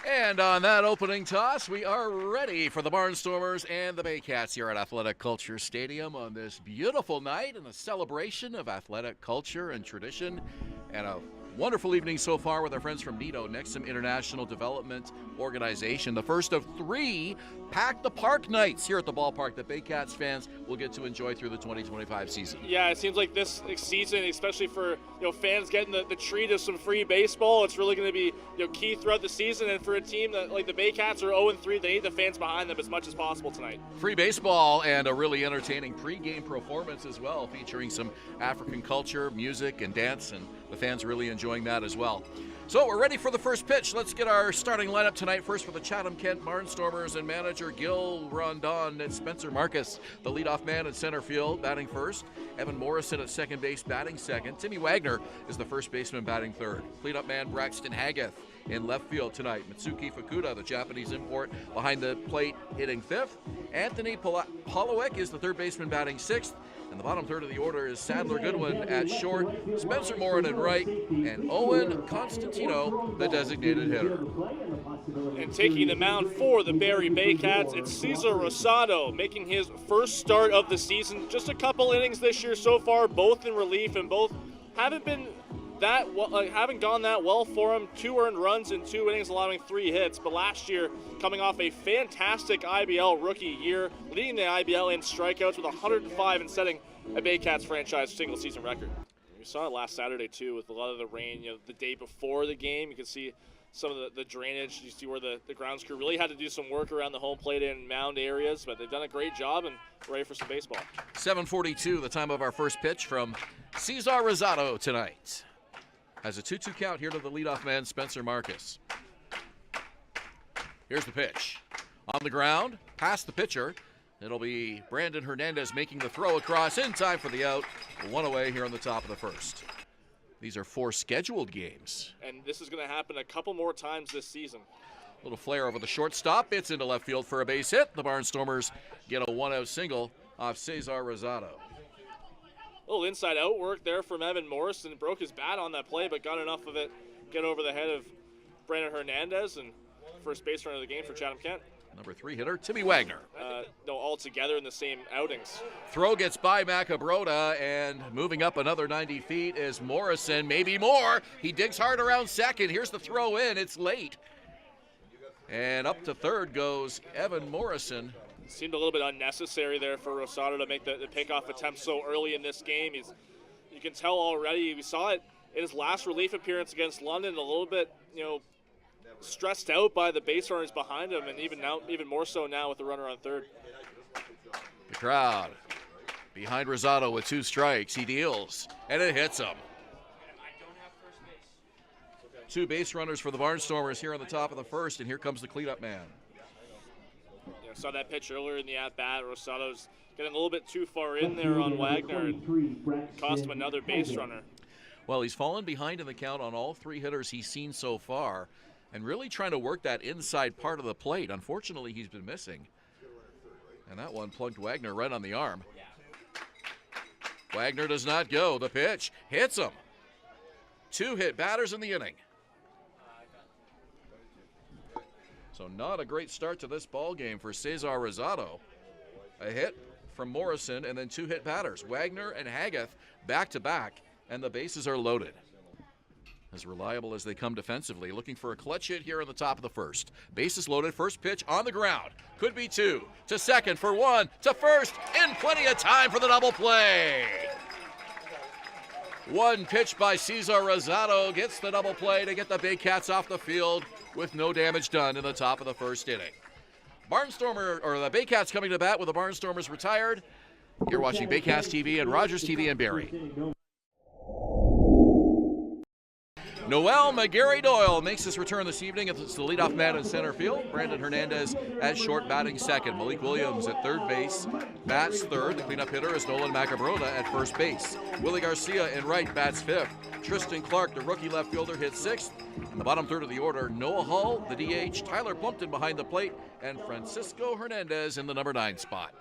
And on that opening toss, we are ready for the Barnstormers and the Baycats here at Athletic Culture Stadium on this beautiful night and a celebration of athletic culture and tradition, and a wonderful evening so far with our friends from NIDO, Nexum International Development Organization. The first of 3 Pack the Park nights here at the ballpark that Baycats fans will get to enjoy through the 2025 season. Yeah, it seems like this season, especially for fans getting the treat of some free baseball, it's really going to be key throughout the season. And for a team that like the Baycats are 0-3, they need the fans behind them as much as possible tonight. Free baseball and a really entertaining pregame performance as well, featuring some African culture, music, and dance, and the fans really enjoying that as well. So we're ready for the first pitch. Let's get our starting lineup tonight. First for the Chatham-Kent Barnstormers and manager Gil Rondon and Spencer Marcus, the leadoff man in center field, batting first. Evan Morrison at second base, batting second. Timmy Wagner is the first baseman, batting third. Cleanup man Braxton Haggith in left field tonight. Mitsuki Fukuda, the Japanese import, behind the plate, hitting fifth. Anthony Polowek is the third baseman, batting sixth. And the bottom third of the order is Sadler Goodwin at short, Spencer Morin at right, and Owen Constantino, the designated hitter. And taking the mound for the Barrie Baycats, it's Cesar Rosado making his first start of the season. Just a couple innings this year so far, both in relief, and both haven't been haven't gone that well for him. 2 earned runs in 2 innings, allowing 3 hits. But last year, coming off a fantastic IBL rookie year, leading the IBL in strikeouts with 105 and setting a Baycats franchise single-season record. We saw it last Saturday, too, with a lot of the rain. The day before the game, you can see some of the drainage. You see where the grounds crew really had to do some work around the home plate and mound areas, but they've done a great job and ready for some baseball. 7:42, the time of our first pitch from Cesar Rosado tonight. Has a 2-2 count here to the leadoff man, Spencer Marcus. Here's the pitch. On the ground, past the pitcher. It'll be Brandon Hernandez making the throw across in time for the out. 1 away here on the top of the first. These are 4 scheduled games. And this is going to happen a couple more times this season. A little flare over the shortstop. It's into left field for a base hit. The Barnstormers get a 1-out single off Cesar Rosado. A little inside-out work there from Evan Morrison. Broke his bat on that play, but got enough of it get over the head of Brandon Hernandez, and first base runner of the game for Chatham-Kent. Number 3 hitter, Timmy Wagner. All together in the same outings. Throw gets by Macabroda, and moving up another 90 feet is Morrison, maybe more. He digs hard around second. Here's the throw in. It's late. And up to third goes Evan Morrison. Seemed a little bit unnecessary there for Rosado to make the pickoff attempt so early in this game. You can tell already, we saw it in his last relief appearance against London, a little bit, stressed out by the base runners behind him, and even more so now with the runner on third. The crowd behind Rosado with 2 strikes. He deals, and it hits him. 2 base runners for the Barnstormers here on the top of the first, and here comes the cleanup man. Saw that pitch earlier in the at-bat. Rosado's getting a little bit too far in there on Wagner and cost him another base runner. Well, he's fallen behind in the count on all 3 hitters he's seen so far and really trying to work that inside part of the plate. Unfortunately, he's been missing. And that one plugged Wagner right on the arm. Wagner does not go. The pitch hits him. 2 hit batters in the inning. So not a great start to this ball game for Cesar Rosado. A hit from Morrison and then 2 hit batters. Wagner and Haggith back to back, and the bases are loaded. As reliable as they come defensively, looking for a clutch hit here on the top of the first. Bases loaded, first pitch on the ground. Could be 2, to second for 1, to first, in plenty of time for the double play. 1 pitch by Cesar Rosado gets the double play to get the Baycats off the field with no damage done in the top of the first inning. The Baycats coming to bat with the Barnstormers retired. You're watching Baycats TV and Rogers TV in Barrie. Noel McGarry-Doyle makes his return this evening. It's the leadoff man in center field. Brandon Hernandez at short, batting second. Malik Williams at third base bats third. The cleanup hitter is Nolan Macabroda at first base. Willie Garcia in right bats fifth. Tristan Clark, the rookie left fielder, hits sixth. In the bottom third of the order, Noah Hull, the DH, Tyler Plumpton behind the plate, and Francisco Hernandez in the number 9 spot.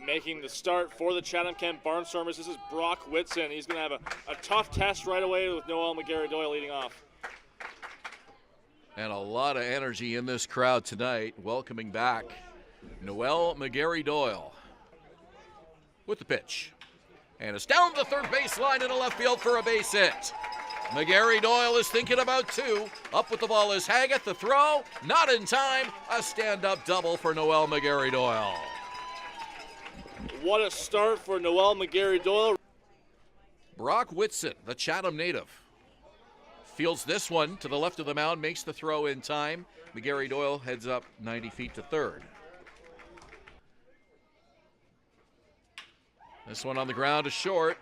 Making the start for the Chatham-Kent Barnstormers, this is Brock Whitson. He's going to have a tough test right away with Noel McGarry-Doyle leading off. And a lot of energy in this crowd tonight, welcoming back Noel McGarry-Doyle with the pitch. And it's down the third baseline into left field for a base hit. McGarry-Doyle is thinking about two. Up with the ball is Haggett. The throw, not in time. A stand-up double for Noel McGarry-Doyle. What a start for Noel McGarry-Doyle. Brock Whitson, the Chatham native, fields this one to the left of the mound, makes the throw in time. McGarry-Doyle heads up 90 feet to third. This one on the ground is short.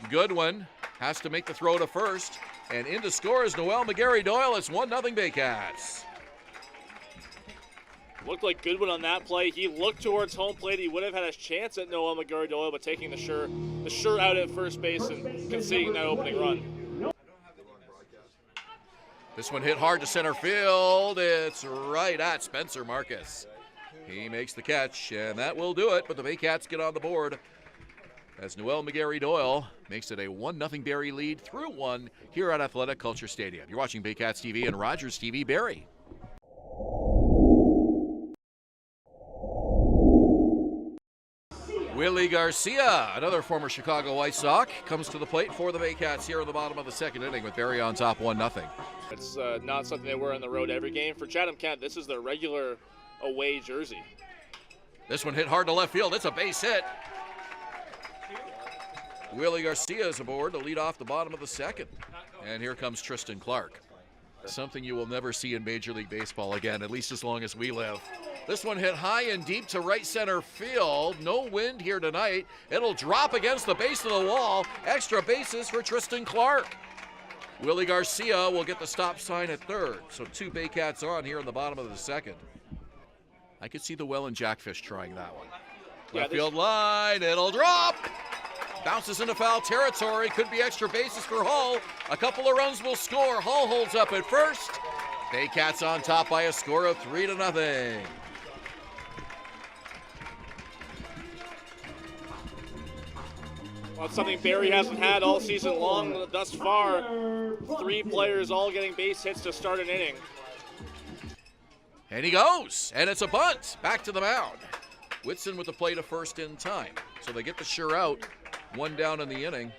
Goodwin has to make the throw to first. And in to score is Noel McGarry-Doyle. It's 1-0 Baycats. Looked like Goodwin on that play. He looked towards home plate. He would have had a chance at Noel McGarry-Doyle, but taking the sure out at first base and conceding that opening run. This one hit hard to center field. It's right at Spencer Marcus. He makes the catch, and that will do it, but the Baycats get on the board as Noel McGarry-Doyle makes it a 1-0 Barrie lead through one here at Athletic Culture Stadium. You're watching Baycats TV and Rogers TV Barrie. Willie Garcia, another former Chicago White Sox, comes to the plate for the Baycats here in the bottom of the second inning with Barrie on top 1-0. It's not something they wear on the road every game. For Chatham-Kent, this is their regular away jersey. This one hit hard to left field. It's a base hit. Willie Garcia is aboard to lead off the bottom of the second. And here comes Tristan Clark. Something you will never see in Major League Baseball again, at least as long as we live. This one hit high and deep to right center field. No wind here tonight. It'll drop against the base of the wall. Extra bases for Tristan Clark. Willie Garcia will get the stop sign at third. So two Baycats on here in the bottom of the second. I could see the Welland Jackfish trying that one. Left field line, it'll drop. Bounces into foul territory. Could be extra bases for Hull. A couple of runs will score. Hull holds up at first. Baycats on top by a score of 3-0. Well, it's something Barrie hasn't had all season long thus far. Three players all getting base hits to start an inning. And he goes, and it's a bunt. Back to the mound. Whitson with the play to first in time. So they get the sure out. One down in the inning.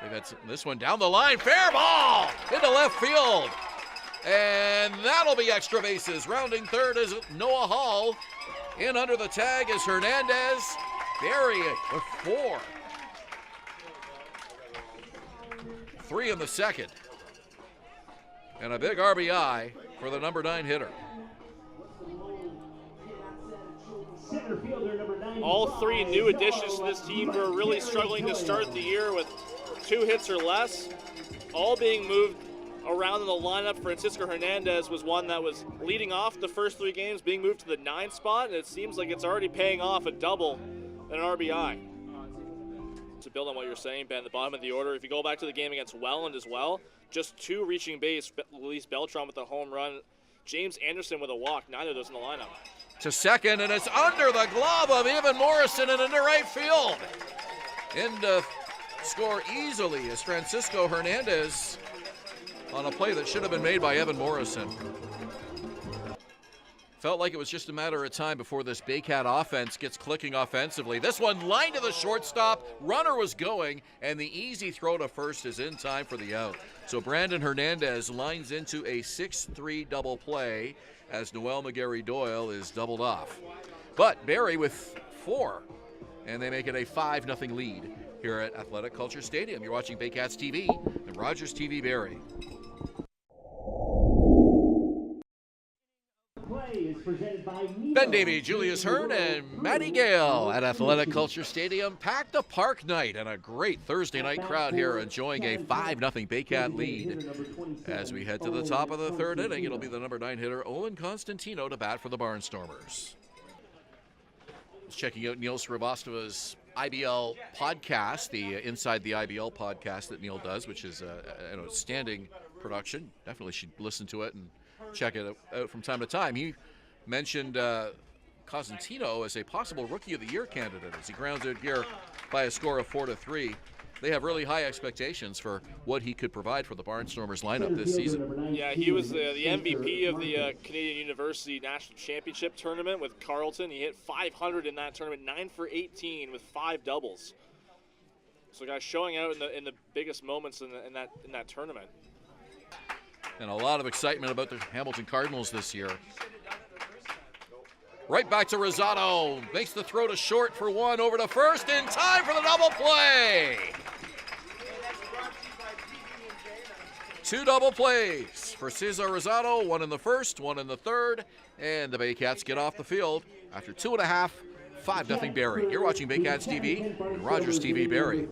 They've had this one down the line. Fair ball into left field. And that'll be extra bases. Rounding third is Noah Hall. In under the tag is Hernandez. Barrie with 4. 3 in the second. And a big RBI for the number 9 hitter. All three new additions to this team who are really struggling to start the year with 2 hits or less, all being moved around in the lineup. Francisco Hernandez was one that was leading off the first 3 games, being moved to the 9th spot, and it seems like it's already paying off, a double and an RBI. To build on what you're saying, Ben, the bottom of the order, if you go back to the game against Welland as well, just 2 reaching base, Luis Beltran with a home run, James Anderson with a walk, neither of those in the lineup. To second, and it's under the glove of Evan Morrison and into right field. In to score easily is Francisco Hernandez on a play that should have been made by Evan Morrison. Felt like it was just a matter of time before this Baycat offense gets clicking offensively. This one lined to the shortstop, runner was going, and the easy throw to first is in time for the out. So Brandon Hernandez lines into a 6-3 double play as Noel McGarry-Doyle is doubled off. But Barrie with 4, and they make it a 5-0 lead here at Athletic Culture Stadium. You're watching Baycats TV and Rogers TV Barrie. Ben Davey, Julius Hearn, and Matty Gale at Athletic Culture Stadium. Packed a park night and a great Thursday night crowd here enjoying a 5-0 Baycat lead. As we head to the top of the third inning, it'll be the number 9 hitter, Owen Constantino, to bat for the Barnstormers. Checking out Neil Srivastawa's IBL podcast, the Inside the IBL podcast that Neil does, which is an outstanding production. Definitely should listen to it and check it out from time to time. He mentioned Cosentino as a possible Rookie of the Year candidate as he grounds out here by a score of 4-3 they have really high expectations for what he could provide for the Barnstormers lineup this season. Yeah, he was the MVP of the Canadian University National Championship tournament with Carleton. He hit 500 in that tournament, 9 for 18 with 5 doubles. So guys showing out in the biggest moments in that tournament. And a lot of excitement about the Hamilton Cardinals this year. Right back to Rosado. Makes the throw to short for one, over to first, in time for the double play. 2 double plays for Cesar Rosado, one in the first, one in the third, and the Baycats get off the field after 2.5, 5-0 Barrie. You're watching Baycats TV and Rogers TV Barrie.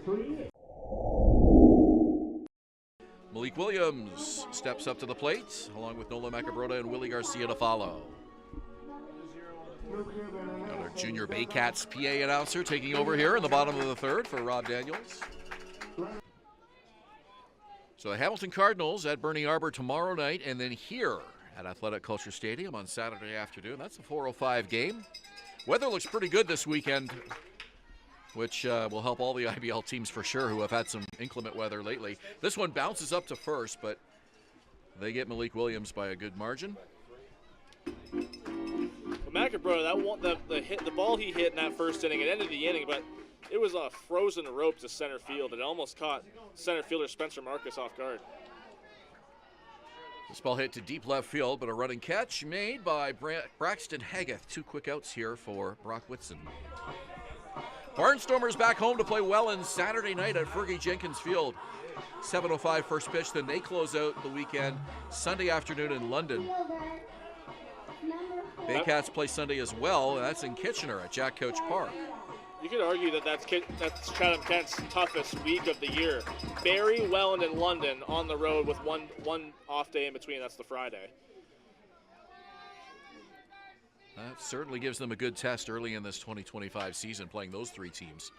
Malik Williams steps up to the plate, along with Nola Macabrota and Willie Garcia to follow. Got our junior Baycats PA announcer taking over here in the bottom of the third for Rob Daniels. So the Hamilton Cardinals at Burnie Arbor tomorrow night, and then here at Athletic Culture Stadium on Saturday afternoon. That's a 4:05 game. Weather looks pretty good this weekend, which will help all the IBL teams for sure who have had some inclement weather lately. This one bounces up to first, but they get Malik Williams by a good margin. Macabrota, the ball he hit in that first inning, it ended the inning, but it was a frozen rope to center field. It almost caught center fielder Spencer Marcus off guard. This ball hit to deep left field, but a running catch made by Braxton Hageth. 2 quick outs here for Brock Whitson. Barnstormers back home to play Welland Saturday night at Fergie Jenkins Field. 7:05 first pitch, then they close out the weekend Sunday afternoon in London. Baycats play Sunday as well, and that's in Kitchener at Jack Couch Park. You could argue that's Chatham-Kent's toughest week of the year. Barrie, Welland, and London on the road with one off day in between. That's the Friday. That certainly gives them a good test early in this 2025 season, playing those 3 teams.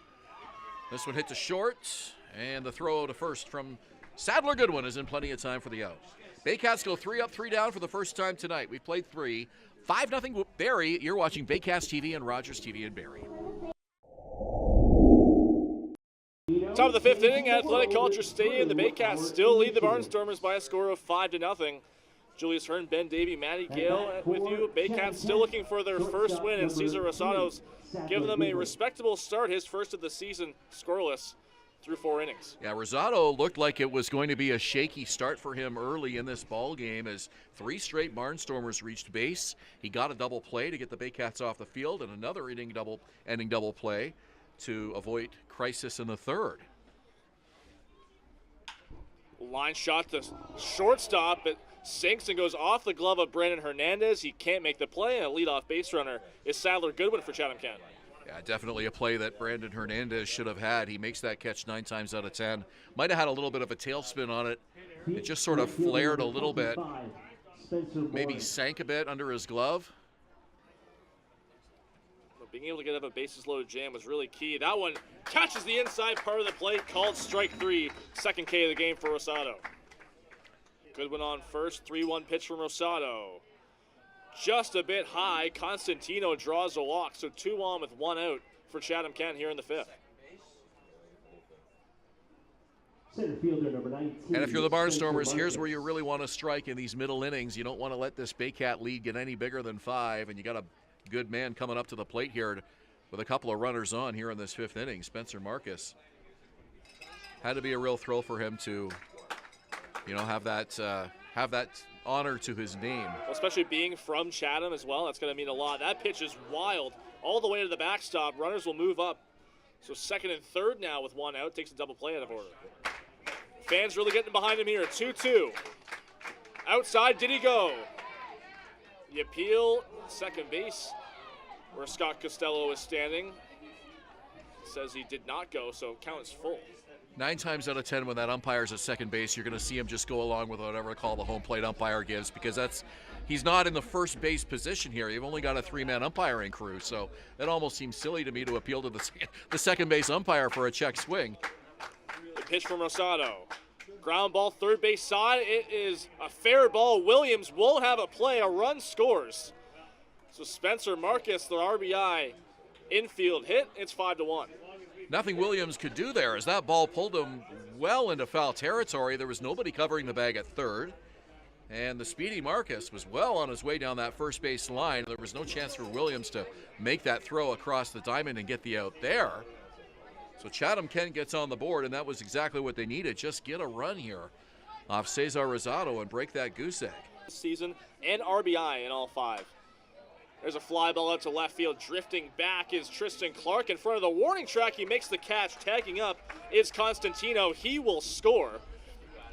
This one hit to short, and the throw to first from Sadler Goodwin is in plenty of time for the out. Baycats go 3 up, 3 down for the first time tonight. We've played 3. 5-0 Barrie. You're watching Baycats TV and Rogers TV in Barrie. Top of the 5th inning at Athletic Culture Stadium. The Baycats still lead the Barnstormers by a score of 5-0. Julius Hearn, Ben Davey, Matty Gale with you. Baycats still looking for their first win, and Cesar Rosado's giving them a respectable start, his first of the season, scoreless through 4 innings. Yeah, Rosado looked like it was going to be a shaky start for him early in this ball game as 3 straight Barnstormers reached base. He got a double play to get the Baycats off the field, and another ending double play to avoid crisis in the third. Line shot to shortstop. It sinks and goes off the glove of Brandon Hernandez. He can't make the play, and a leadoff base runner is Sadler Goodwin for Chatham-Kent. Yeah, definitely a play that Brandon Hernandez should have had. He makes that catch 9 times out of 10. Might have had a little bit of a tailspin on it. It just sort of flared a little bit. Maybe sank a bit under his glove. Being able to get up a bases loaded jam was really key. That one catches the inside part of the plate, called strike 3, second K of the game for Rosado. Goodwin on first, 3-1 pitch from Rosado. Just a bit high, Constantino draws a walk, so 2 on with 1 out for Chatham-Kent here in the 5th. Center fielder number 19. And if you're the Barnstormers, here's where you really want to strike in these middle innings. You don't want to let this Baycat lead get any bigger than 5, and you got a good man coming up to the plate here with a couple of runners on here in this 5th inning. Spencer Marcus. Had to be a real thrill for him to, have that honor to his name. Well, especially being from Chatham as well, that's going to mean a lot. That pitch is wild all the way to the backstop. Runners will move up. So 2nd and 3rd now with 1 out. Takes a double play out of order. Fans really getting behind him here. 2-2. Outside, did he go? The appeal, second base, where Scott Costello is standing, says he did not go, so count is full. 9 times out of 10 when that umpire's at second base, you're going to see him just go along with whatever call the home plate umpire gives, because he's not in the first base position here. You've only got a 3-man umpiring crew, so that almost seems silly to me to appeal to the second base umpire for a check swing. The pitch from Rosado. Ground ball, third base side. It is a fair ball. Williams won't have a play. A run scores. So Spencer Marcus, the RBI infield hit. It's 5-1. nothing Williams could do there as that ball pulled him well into foul territory. There was nobody covering the bag at third. And the speedy Marcus was well on his way down that first base line. There was no chance for Williams to make that throw across the diamond and get the out there. So Chatham-Kent gets on the board, and that was exactly what they needed. Just get a run here off Cesar Rosado and break that goose egg. Season and RBI in all 5. There's a fly ball out to left field. Drifting back is Tristan Clark in front of the warning track. He makes the catch. Tagging up is Constantino. He will score.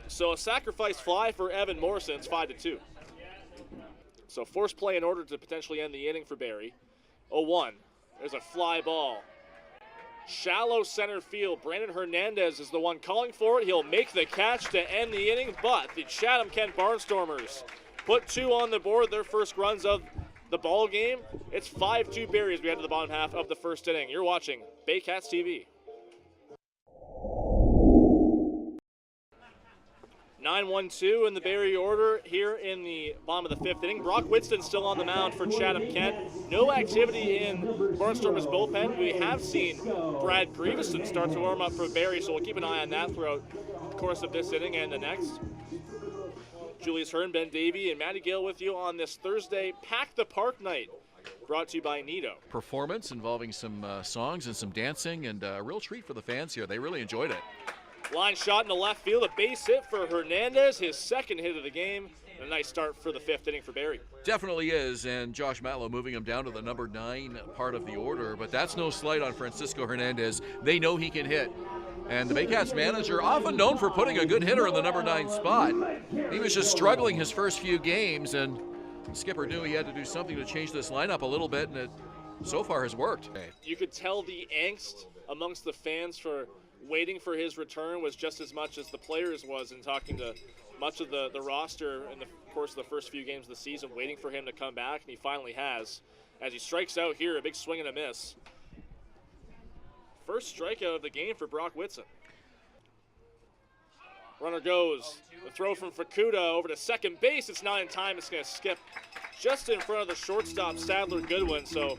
So a sacrifice fly for Evan Morrison. It's 5-2. So force play in order to potentially end the inning for Barrie. 0-1. There's a fly ball. Shallow center field. Brandon Hernandez is the one calling for it. He'll make the catch to end the inning, but the Chatham-Kent Barnstormers put 2 on the board, their first runs of the ball game. It's 5-2 Barrie as we head to the bottom half of the first inning. You're watching Baycats TV. 9-1-2 in the Barrie order here in the bottom of the 5th inning. Brock Whitston still on the mound for Chatham-Kent. No activity in Barnstormers bullpen. We have seen Brad Grieveson start to warm up for Barrie, so we'll keep an eye on that throughout the course of this inning and the next. Julius Hearn, Ben Davey, and Matty Gill with you on this Thursday Pack the Park night, brought to you by Nido. Performance involving some songs and some dancing, and a real treat for the fans here. They really enjoyed it. Line shot in the left field, a base hit for Hernandez, his second hit of the game. A nice start for the 5th inning for Barrie. Definitely is, and Josh Matlow moving him down to the number 9 part of the order, but that's no slight on Francisco Hernandez. They know he can hit. And the Baycats manager, often known for putting a good hitter in the number 9 spot, he was just struggling his first few games, and the skipper knew he had to do something to change this lineup a little bit, and it so far has worked. You could tell the angst amongst the fans for waiting for his return was just as much as the players was, in talking to much of the roster in the course of the first few games of the season, waiting for him to come back, and he finally has. As he strikes out here, a big swing and a miss. First strikeout of the game for Brock Whitson. Runner goes. The throw from Fukuda over to second base. It's not in time. It's going to skip just in front of the shortstop, Sadler Goodwin. So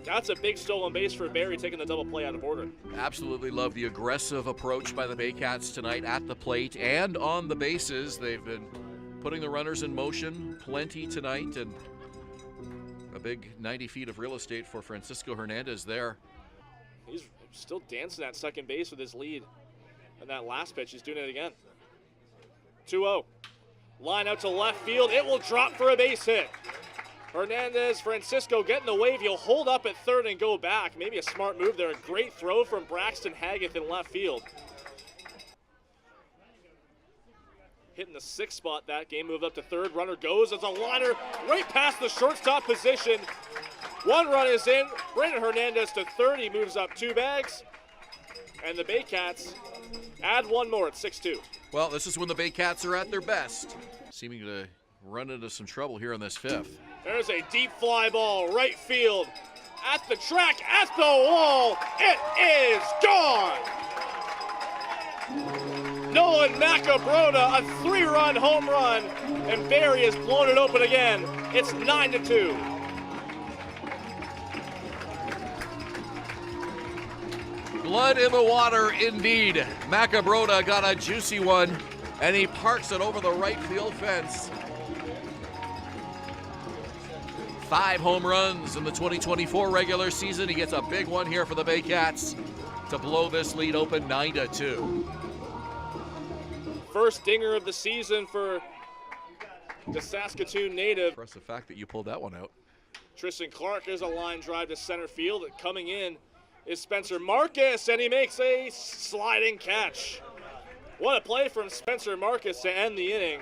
that's a big stolen base for Barrie, taking the double play out of order. Absolutely love the aggressive approach by the Baycats tonight at the plate and on the bases. They've been putting the runners in motion plenty tonight, and a big 90 feet of real estate for Francisco Hernandez there. He's still dancing at second base with his lead. And that last pitch, he's doing it again. 2-0. Line out to left field. It will drop for a base hit. Hernandez, Francisco getting the wave. He'll hold up at third and go back. Maybe a smart move there. A great throw from Braxton Haggith in left field. Hitting the 6th spot that game. Moved up to third. Runner goes as a liner right past the shortstop position. 1 run is in. Brandon Hernandez to third. He moves up 2 bags. And the Baycats add 1 more at 6-2. Well, this is when the Baycats are at their best. Seeming to run into some trouble here in this 5th. There's a deep fly ball, right field, at the track, at the wall. It is gone! Nolan Macabrota, a 3-run home run, and Barrie has blown it open again. It's 9-2. Blood in the water, indeed. Macabrota got a juicy one, and he parks it over the right field fence. 5 home runs in the 2024 regular season. He gets a big one here for the Baycats to blow this lead open 9-2. First dinger of the season for the Saskatoon native. Impressive fact that you pulled that one out. Tristan Clark is a line drive to center field. Coming in is Spencer Marcus, and he makes a sliding catch. What a play from Spencer Marcus to end the inning.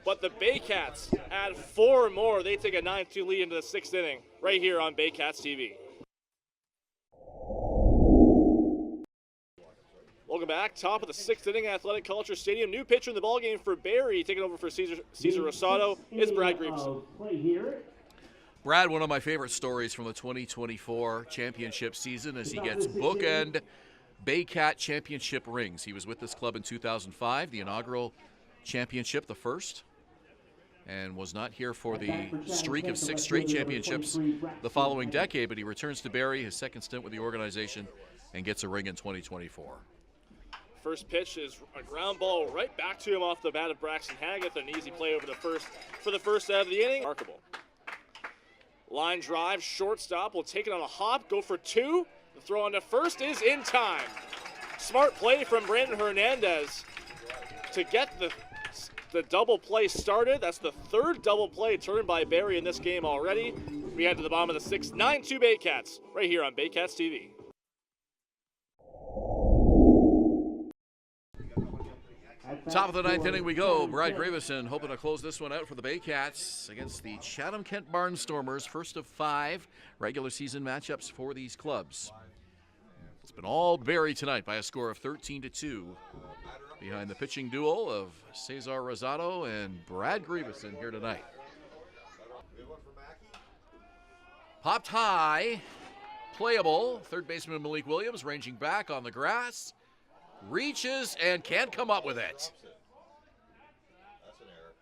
But the Baycats add 4 more. They take a 9-2 lead into the 6th inning right here on Baycats TV. Welcome back. Top of the 6th inning, Athletic Culture Stadium. New pitcher in the ballgame for Barrie. Taking over for Cesar Rosado is Brad Grieveson. Brad, one of my favorite stories from the 2024 championship season as he gets bookend Baycat championship rings. He was with this club in 2005, the inaugural championship, the first, and was not here for the streak of 6 straight championships the following decade, but he returns to Barrie, his second stint with the organization, and gets a ring in 2024. First pitch is a ground ball right back to him off the bat of Braxton Haggett. An easy play over for the first out of the inning. Remarkable. Line drive, shortstop will take it on a hop, go for two. The throw on to first is in time. Smart play from Brandon Hernandez to get the double play started. That's the third double play turned by Barrie in this game already. We head to the bottom of the sixth, 9-2 Baycats, right here on Baycats TV. Top of the ninth inning we go. Brad Gravison hoping to close this one out for the Baycats against the Chatham-Kent Barnstormers. First of 5 regular season matchups for these clubs. It's been all Barrie tonight by a score of 13-2. Behind the pitching duel of Cesar Rosado and Brad Gravison here tonight. Popped high, playable. Third baseman Malik Williams ranging back on the grass. Reaches and can't come up with it.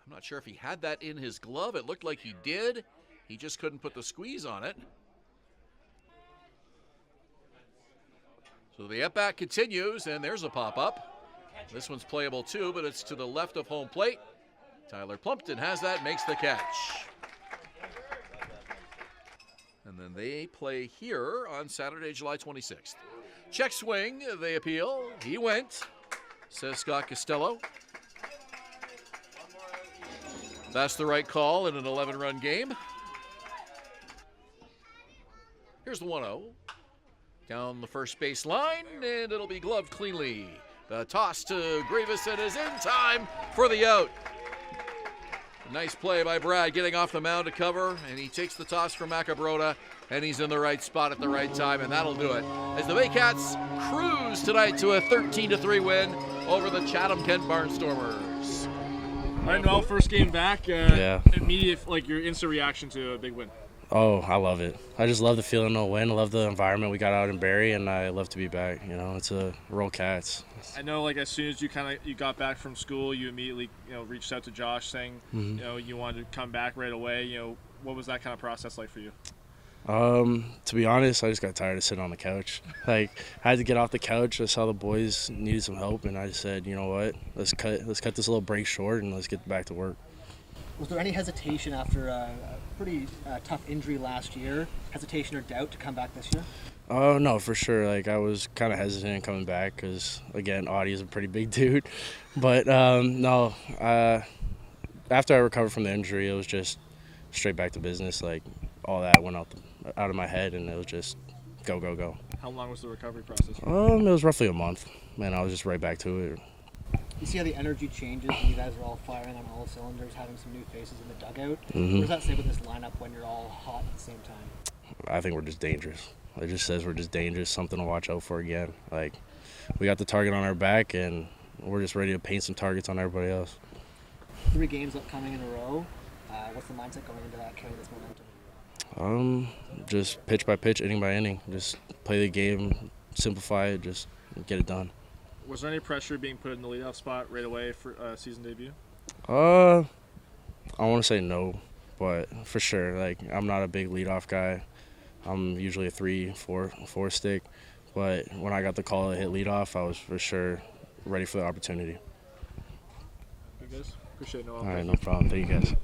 I'm not sure if he had that in his glove. It looked like he did. He just couldn't put the squeeze on it. So the at-bat continues, and there's a pop-up. This one's playable too, but it's to the left of home plate. Tyler Plumpton has that, makes the catch. And then they play here on Saturday, July 26th. Check swing, they appeal. He went, says Scott Costello. That's the right call in an 11-run game. Here's the 1-0. Down the first base line, and it'll be gloved cleanly. The toss to Gravison is in time for the out. Nice play by Brad, getting off the mound to cover, and he takes the toss from Macabrota, and he's in the right spot at the right time, and that'll do it. As the Baycats cruise tonight to a 13-3 win over the Chatham-Kent Barnstormers. All right, Noel, first game back. Immediate, your instant reaction to a big win. Oh, I love it. I just love the feeling of a win. I love the environment we got out in Barrie, and I love to be back. It's a roll Cats. I know, as soon as you got back from school, you immediately reached out to Josh saying you wanted to come back right away. What was that kind of process like for you? To be honest, I just got tired of sitting on the couch. I had to get off the couch. I saw the boys needed some help, and I just said, you know what, let's cut this little break short and let's get back to work. Was there any hesitation after a pretty tough injury last year, hesitation or doubt to come back this year? Oh, no, for sure. I was kind of hesitant coming back because, again, Audie is a pretty big dude. But, no, after I recovered from the injury, it was just straight back to business. All that went out of my head, and it was just go, go, go. How long was the recovery process? It was roughly a month, and I was just right back to it. You see how the energy changes when you guys are all firing on all cylinders, having some new faces in the dugout? Mm-hmm. What does that say with this lineup when you're all hot at the same time? I think we're just dangerous. It just says we're just dangerous, something to watch out for again. We got the target on our back, and we're just ready to paint some targets on everybody else. 3 games upcoming in a row. What's the mindset going into that, carrying this momentum? Just pitch by pitch, inning by inning. Just play the game, simplify it, just get it done. Was there any pressure being put in the leadoff spot right away for season debut? I want to say no, but for sure. I'm not a big leadoff guy. I'm usually a 3-4 stick, but when I got the call to hit leadoff, I was for sure ready for the opportunity. Good guys. Appreciate it, Noel. All right, no problem. Thank you guys.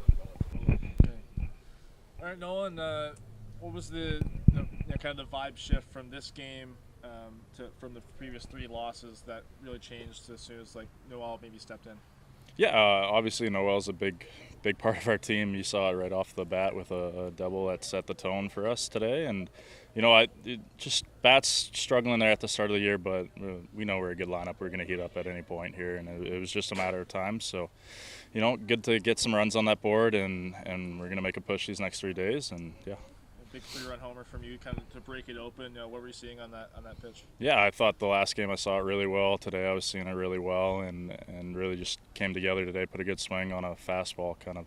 Okay. All right, Nolan. What was the kind of the vibe shift from this game from the previous 3 losses that really changed as soon as Noel maybe stepped in? Yeah, obviously Noel's a big part of our team. You saw it right off the bat with a double that set the tone for us today. And Bat's struggling there at the start of the year, but we know we're a good lineup. We're going to heat up at any point here, and it was just a matter of time. So, good to get some runs on that board, and we're going to make a push these next 3 days. And yeah. Big 3-run homer from you, kind of to break it open. What were you seeing on that pitch? Yeah, I thought the last game I saw it really well. Today I was seeing it really well, and really just came together today. Put a good swing on a fastball. Kind of,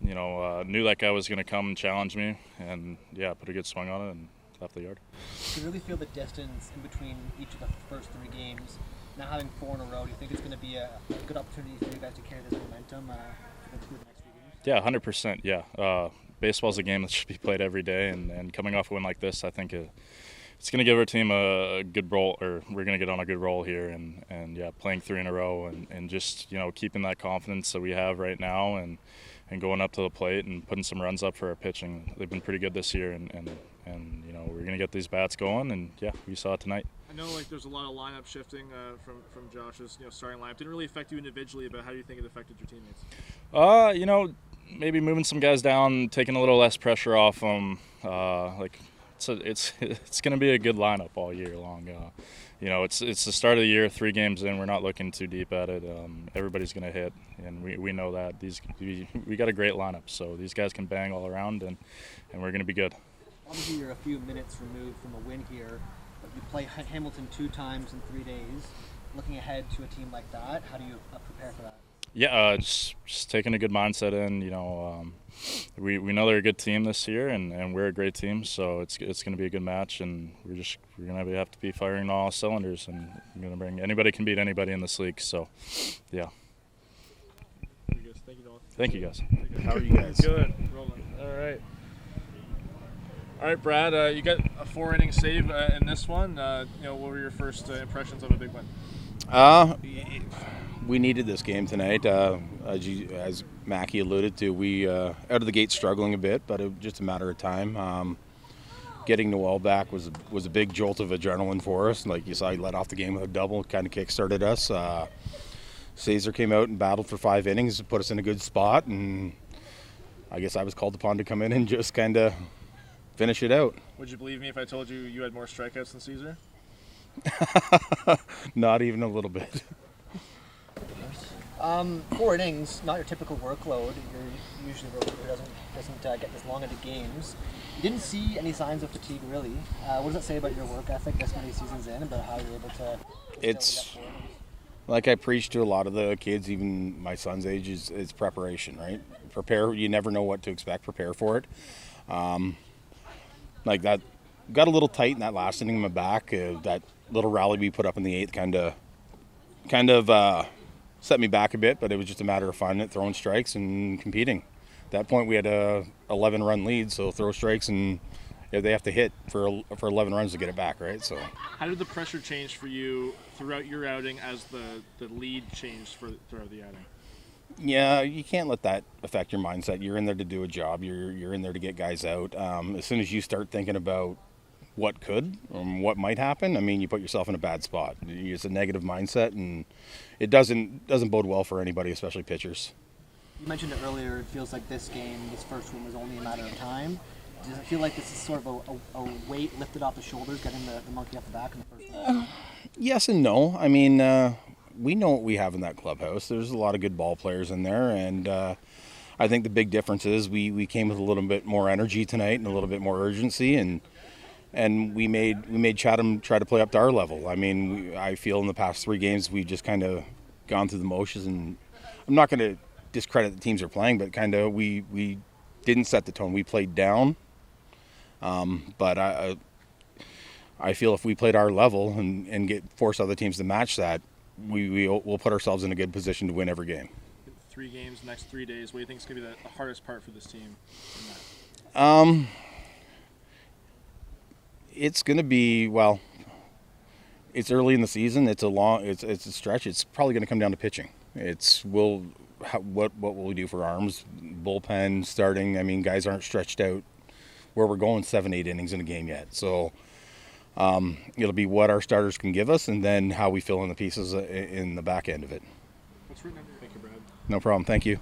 knew that guy was going to come and challenge me, and yeah, put a good swing on it and left the yard. You really feel the distance in between each of the first 3 games. Now having 4 in a row, do you think it's going to be a good opportunity for you guys to carry this momentum for the next few games? Yeah, 100%. Yeah. Baseball's a game that should be played every day, and coming off a win like this, I think it's it's going to give our team a good roll, or we're going to get on a good roll here, and yeah, playing 3 in a row and just, you know, keeping that confidence that we have right now and going up to the plate and putting some runs up for our pitching. They've been pretty good this year, and you know, we're going to get these bats going, and yeah, we saw it tonight. I know like there's a lot of lineup shifting from Josh's starting lineup. Didn't really affect you individually, but how do you think it affected your teammates? You know, maybe moving some guys down, taking a little less pressure off them. Like it's going to be a good lineup all year long. You know, it's the start of the year, 3 games in. We're not looking too deep at it. Everybody's going to hit, and we know that. We got a great lineup, so these guys can bang all around, and we're going to be good. Obviously, you're a few minutes removed from a win here, but you play Hamilton 2 times in 3 days. Looking ahead to a team like that, how do you prepare for that? Yeah, just taking a good mindset in. You know, we know they're a good team this year, and we're a great team, so it's going to be a good match, and we're going to have to be firing on all cylinders, and we're going to bring anybody can beat anybody in this league. So, yeah. Thank you, Nolan. Thank you, guys. How are you guys? Good. Rolling. All right. All right, Brad. You got a 4-inning save in this one. You know, what were your first impressions of a big win? We needed this game tonight. As Mackie alluded to, we out of the gate struggling a bit, but it was just a matter of time. Getting Noel back was a big jolt of adrenaline for us. Like you saw, he led off the game with a double, kind of kick-started us. Cesar came out and battled for 5 innings, put us in a good spot, and I guess I was called upon to come in and just kind of finish it out. Would you believe me if I told you you had more strikeouts than Cesar? Not even a little bit. 4 innings, not your typical workload. You're usually a reliever doesn't get this long into games. You didn't see any signs of fatigue, really. What does that say about your work ethic this many seasons in, about how you're able to? It's like I preach to a lot of the kids, even my son's age, is preparation, right? Prepare. You never know what to expect. Prepare for it. Like that, got a little tight in that last inning in my back. That little rally we put up in the 8th kind of set me back a bit, but it was just a matter of finding it, throwing strikes and competing. At that point, we had a 11-run lead, so throw strikes, and they have to hit for 11 runs to get it back, right? So, how did the pressure change for you throughout your outing as the lead changed throughout the outing? Yeah, you can't let that affect your mindset. You're in there to do a job. You're in there to get guys out. As soon as you start thinking about what could what might happen, I mean, you put yourself in a bad spot. It's a negative mindset, and it doesn't bode well for anybody, especially pitchers. You mentioned it earlier. It feels like this first one was only a matter of time. Does it feel like this is sort of a weight lifted off the shoulders, getting the monkey off the back in the first one? Yes and no. I mean, we know what we have in that clubhouse. There's a lot of good ball players in there, and I think the big difference is we came with a little bit more energy tonight and a little bit more urgency, and we made Chatham try to play up to our level. I mean, I feel in the past 3 games we've just kind of gone through the motions, and I'm not going to discredit the teams are playing, but kind of we didn't set the tone. We played down, but I feel if we played our level and force other teams to match that, we'll put ourselves in a good position to win every game. 3 games, next 3 days. What do you think is going to be the hardest part for this team? It's going to be, well, it's early in the season. It's a stretch. It's probably going to come down to pitching. What will we do for arms, bullpen, starting? I mean, guys aren't stretched out where we're going 7-8 innings in a game yet. So it'll be what our starters can give us, and then how we fill in the pieces in the back end of it. That's written under. Thank you, Brad. No problem. Thank you.